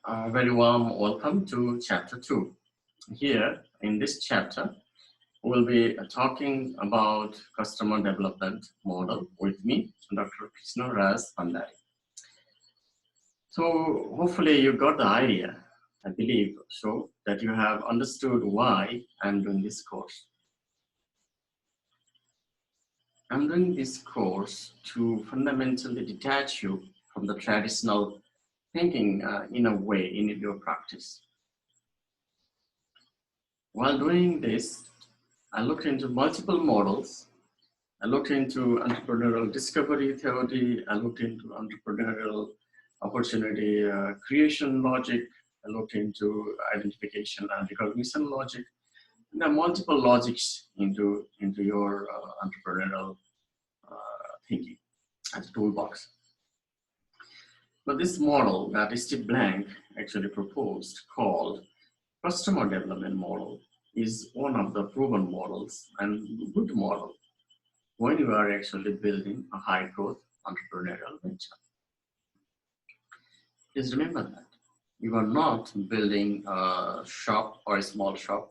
A very warm welcome to chapter 2. Here in this chapter, we'll be talking about customer development model with me, Dr. Krishna Bhandari. So hopefully you got the idea, I believe so, that you have understood why I'm doing this course. I'm doing this course to fundamentally detach you from the traditional thinking in a way in your practice. While doing this, I looked into multiple models. I looked into entrepreneurial discovery theory. I looked into entrepreneurial opportunity creation logic. I looked into identification and recognition logic. And there are multiple logics into your entrepreneurial thinking as a toolbox. But this model that Steve Blank actually proposed, called customer development model, is one of the proven models and good model when you are actually building a high growth entrepreneurial venture. Please remember that you are not building a shop or a small shop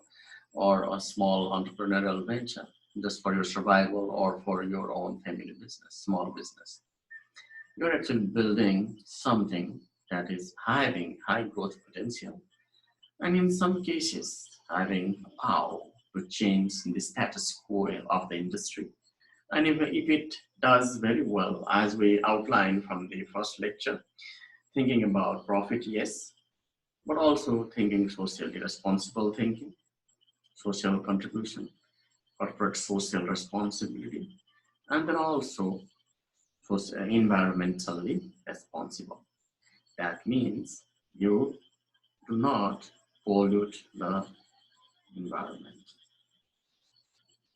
or a small entrepreneurial venture just for your survival or for your own family business, small business. You're actually building something that is having high growth potential, and in some cases having power to change the status quo of the industry. And if it does very well, as we outlined from the first lecture, thinking about profit, yes, but also thinking socially responsible thinking, social contribution, corporate social responsibility, and then also environmentally responsible. That means you do not pollute the environment.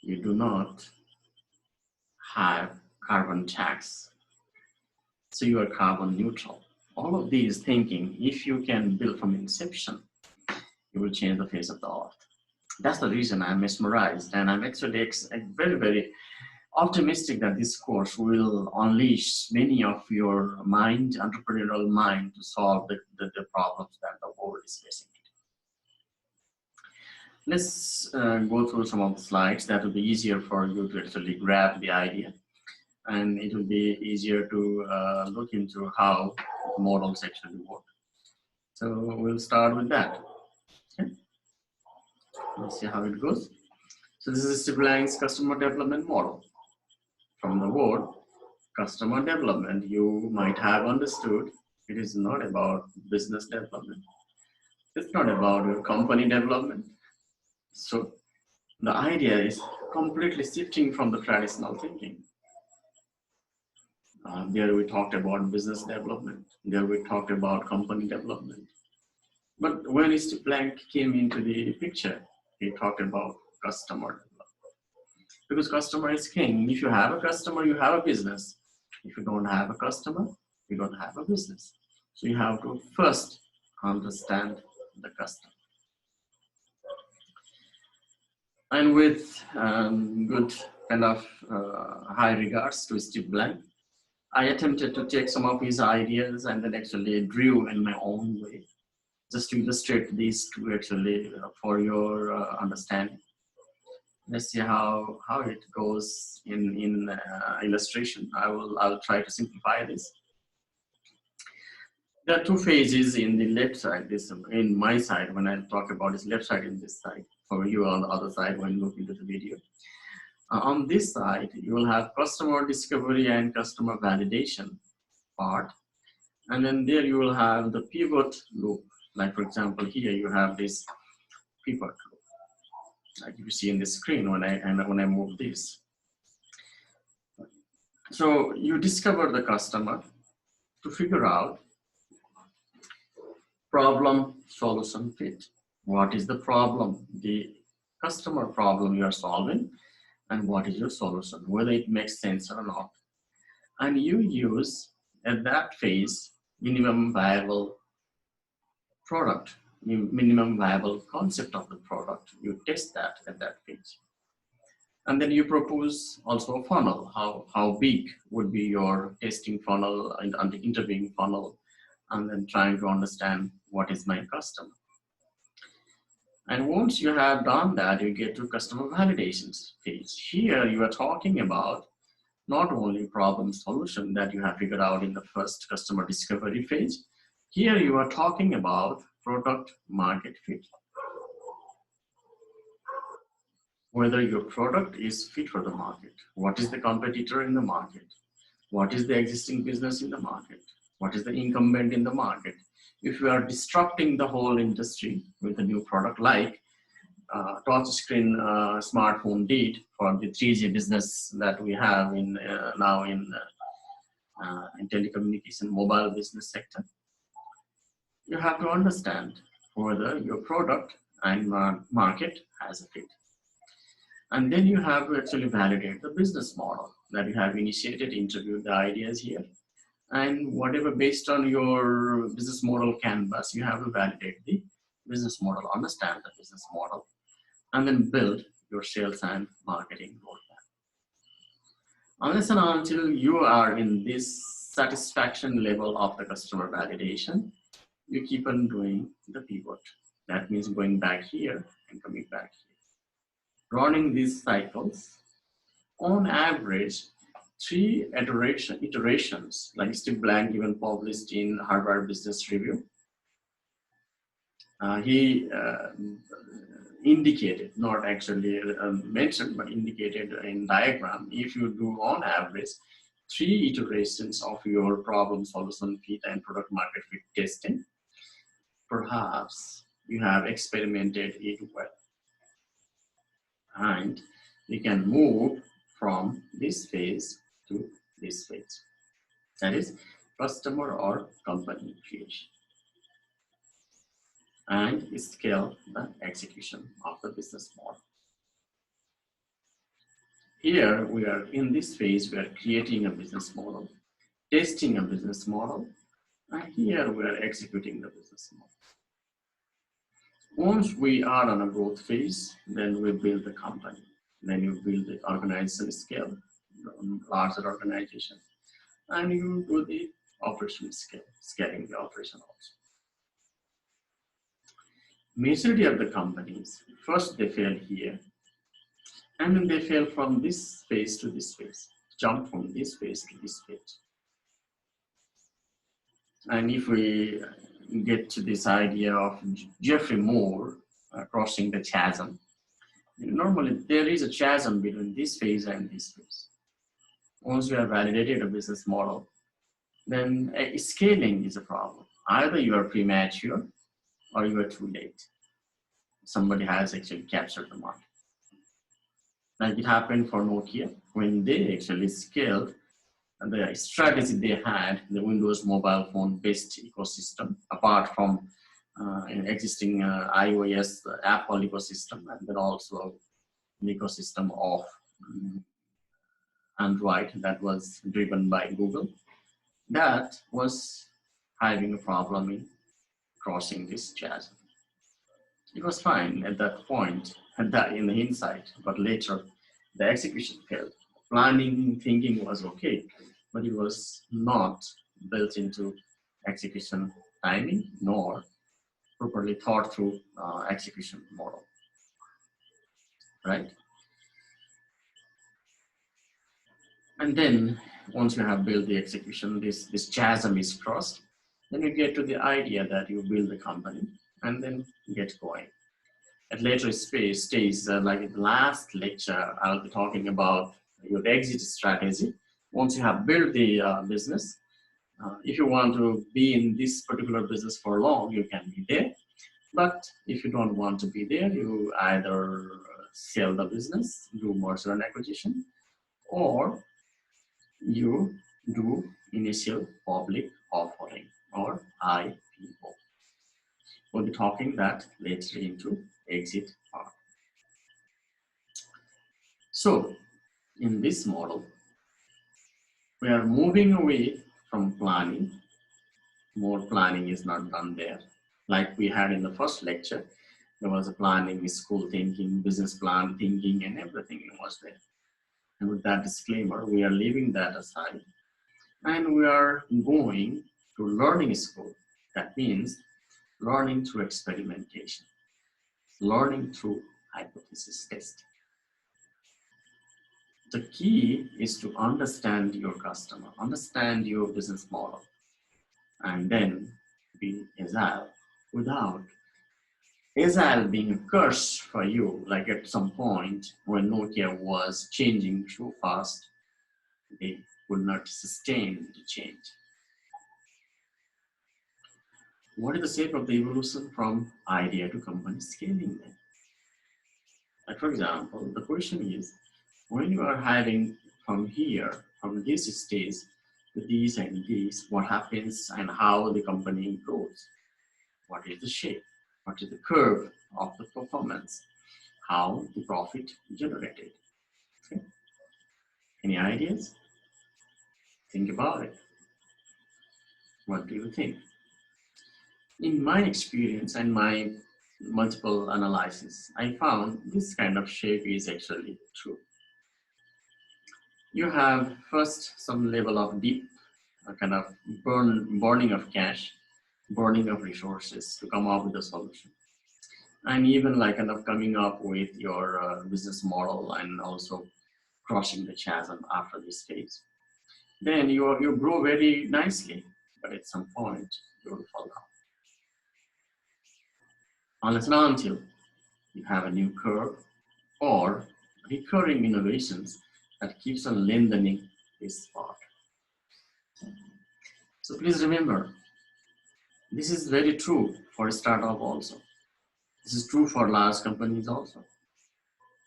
You do not have carbon tax. So you are carbon neutral. All of these thinking, if you can build from inception, you will change the face of the earth. That's the reason I'm mesmerized, and I'm actually very, very optimistic that this course will unleash many of your mind, entrepreneurial mind, to solve the problems that the world is facing. Let's go through some of the slides. That will be easier for you to actually grab the idea, and it will be easier to look into how models actually work. So we'll start with that. Okay. Let's see how it goes. So this is Steve Blank's customer development model. From the word customer development, you might have understood it is not about business development. It's not about your company development. So the idea is completely shifting from the traditional thinking. There we talked about business development. There we talked about company development. But when Steve Blank came into the picture, he talked about customer development. Because customer is king. If you have a customer, you have a business. If you don't have a customer, you don't have a business. So you have to first understand the customer. And with good kind of high regards to Steve Blank, I attempted to take some of his ideas and then actually drew in my own way, just to illustrate these two actually for your understanding. Let's see how it goes in illustration. I'll try to simplify this. There are two phases in the left side. This in my side when I talk about this left side in this side. For you on the other side when you look into the video. On this side, you will have customer discovery and customer validation part, and then there you will have the pivot loop. Like for example, here you have this pivot loop, like you see in the screen when I move this. So you discover the customer to figure out problem solution fit. What is the problem, the customer problem you are solving, and what is your solution, whether it makes sense or not. And you use at that phase minimum viable product, minimum viable concept of the product. You test that at that phase. And then you propose also a funnel. How big would be your testing funnel and the interviewing funnel? and then trying to understand what is my customer. And once you have done that, you get to customer validations phase. Here you are talking about not only problem solution that you have figured out in the first customer discovery phase. Here you are talking about product market fit. Whether your product is fit for the market. What is the competitor in the market? What is the existing business in the market? What is the incumbent in the market? If you are disrupting the whole industry with a new product like touchscreen smartphone did for the 3G business that we have in now in telecommunication mobile business sector, you have to understand whether your product and market has a fit. And then you have to actually validate the business model that you have initiated, interviewed the ideas here. And whatever based on your business model canvas, you have to validate the business model, understand the business model, and then build your sales and marketing roadmap. Unless and until you are in this satisfaction level of the customer validation, you keep on doing the pivot. That means going back here and coming back here. Running these cycles, on average, 3 iterations, like Steve Blank even published in Harvard Business Review. He indicated, not actually mentioned, but indicated in diagram, if you do on average 3 iterations of your problem solution fit and product market fit testing, perhaps you have experimented it well. And we can move from this phase to this phase. That is customer or company creation. And scale the execution of the business model. Here we are in this phase, we are creating a business model, testing a business model, and here we are executing the business model. Once we are on a growth phase, then we build the company. Then you build the organization scale, larger organization, and you do the operation scale, scaling the operation also. Majority of the companies, first they fail here, and then they fail from this phase to this phase, jump from this phase to this phase. And if we get to this idea of Jeffrey Moore crossing the chasm, normally there is a chasm between this phase and this phase. Once you have validated a business model, then scaling is a problem. Either you are premature or you are too late. Somebody has actually captured the market. Like it happened for Nokia when they actually scaled the strategy they had, the Windows mobile phone based ecosystem, apart from an existing iOS Apple ecosystem, and then also the ecosystem of Android that was driven by Google. That was having a problem in crossing this chasm. It was fine at that point, and that in the hindsight, but later the execution failed. Planning, thinking was okay, but it was not built into execution timing nor properly thought through execution model, right? And then once you have built the execution, this chasm is crossed, then you get to the idea that you build the company and then get going. At later stage, like in the last lecture, I'll be talking about your exit strategy. Once you have built the business, if you want to be in this particular business for long, you can be there. But if you don't want to be there, you either sell the business, do merger and acquisition, or you do initial public offering or IPO. We'll be talking that later into exit part. So in this model, we are moving away from planning. More planning is not done there. Like we had in the first lecture, there was a planning, school thinking, business plan thinking, and everything was there. And with that disclaimer, we are leaving that aside and we are going to learning school. That means learning through experimentation, learning through hypothesis testing. The key is to understand your customer, understand your business model, and then be agile without agile being a curse for you. Like at some point when Nokia was changing too fast, they could not sustain the change. What is the shape of the evolution from idea to company scaling then? Like for example, the question is, when you are having from here, from this stage to this and this, what happens and how the company grows? What is the shape? What is the curve of the performance? How the profit generated? Okay. Any ideas? Think about it. What do you think? In my experience and my multiple analysis, I found this kind of shape is actually true. You have first some level of deep kind of burning of cash, burning of resources to come up with a solution. And even like kind of coming up with your business model and also crossing the chasm after this phase. Then you grow very nicely, but at some point you will fall down. Unless and until you have a new curve or recurring innovations that keeps on lengthening this part. So please remember, this is very true for a startup also. This is true for large companies also.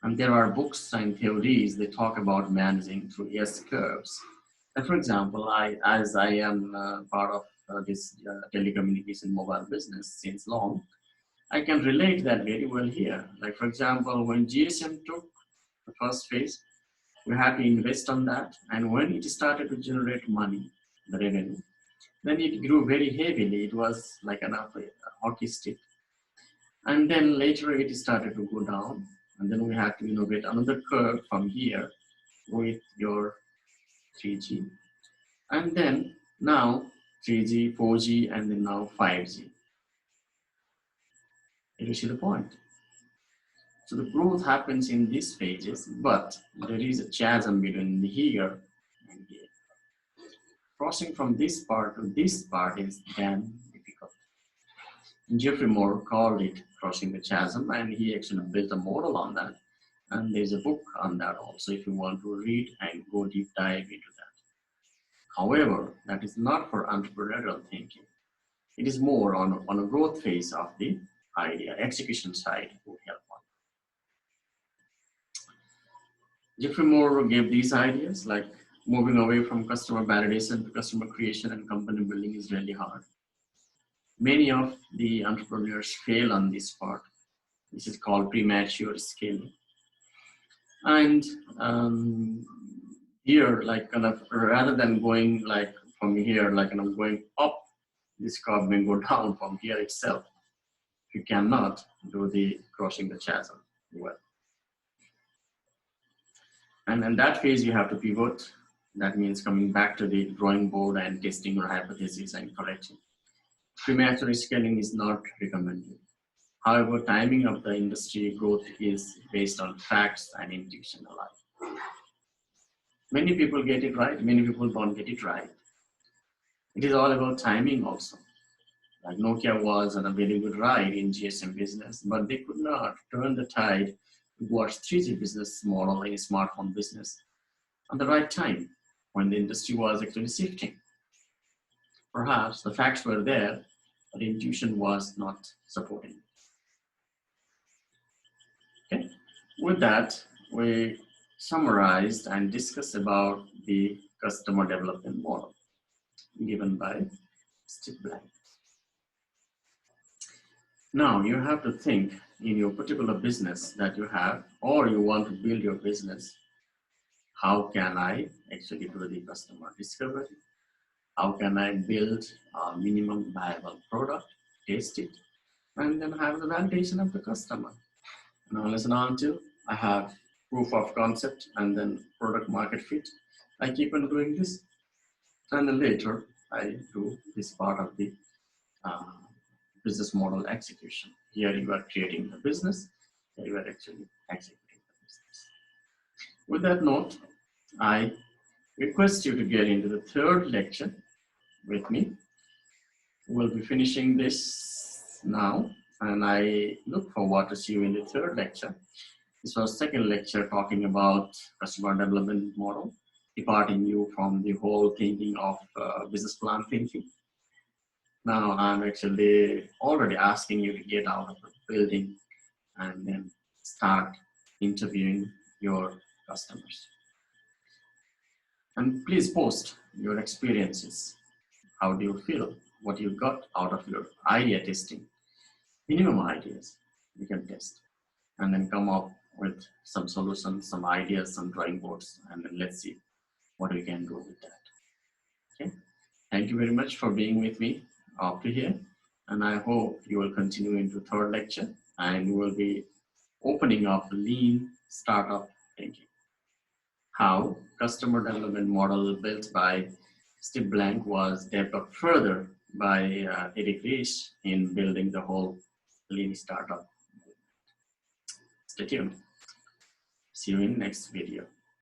And there are books and theories that talk about managing through S curves. And for example, as I am part of this telecommunication mobile business since long, I can relate that very well here. Like for example, when GSM took the first phase, we had to invest on that. And when it started to generate money, the revenue, then it grew very heavily. It was like a hockey stick. And then later it started to go down. And then we had to innovate another curve from here with your 3G. And then now 3G, 4G, and then now 5G. You see the point? So the growth happens in these phases, but there is a chasm between here and here. Crossing from this part to this part is then difficult. Jeffrey Moore called it crossing the chasm, and he actually built a model on that. And there's a book on that also if you want to read and go deep dive into that. However, that is not for entrepreneurial thinking. It is more on a growth phase of the idea, execution side will help on. Jeffrey Moore gave these ideas like moving away from customer validation to customer creation and company building is really hard. Many of the entrepreneurs fail on this part. This is called premature scaling. And here, like kind of rather than going like from here, like kind of going up, this curve may go down from here itself. You cannot do the crossing the chasm well. And in that phase, you have to pivot. That means coming back to the drawing board and testing your hypothesis and correcting. Premature scaling is not recommended. However, timing of the industry growth is based on facts and intuition alike. Many people get it right, many people don't get it right. It is all about timing also. Like Nokia was on a very good ride in GSM business, but they could not turn the tide towards 3G business model in smartphone business at the right time when the industry was actually shifting. Perhaps the facts were there, but intuition was not supporting. Okay. With that, we summarized and discussed about the customer development model given by Steve Blank. Now you have to think in your particular business that you have, or you want to build your business. How can I actually do the customer discovery? How can I build a minimum viable product, test it, and then have the validation of the customer? Now listen until I have proof of concept and then product market fit. I keep on doing this, and then later I do this part of the uh, business model execution. Here you are creating the business, here you are actually executing the business. With that note, I request you to get into the third lecture with me. We'll be finishing this now, and I look forward to see you in the third lecture. This was second lecture talking about customer development model, departing you from the whole thinking of business plan thinking. Now I'm actually already asking you to get out of the building and then start interviewing your customers. And please post your experiences. How do you feel? What you got out of your idea testing? Minimum ideas you can test, and then come up with some solutions, some ideas, some drawing boards, and then let's see what we can do with that. Okay. Thank you very much for being with me up to here, and I hope you will continue into third lecture, and we will be opening up lean startup thinking. How customer development model built by Steve Blank was developed further by Eric Ries in building the whole lean startup. Stay tuned. See you in next video.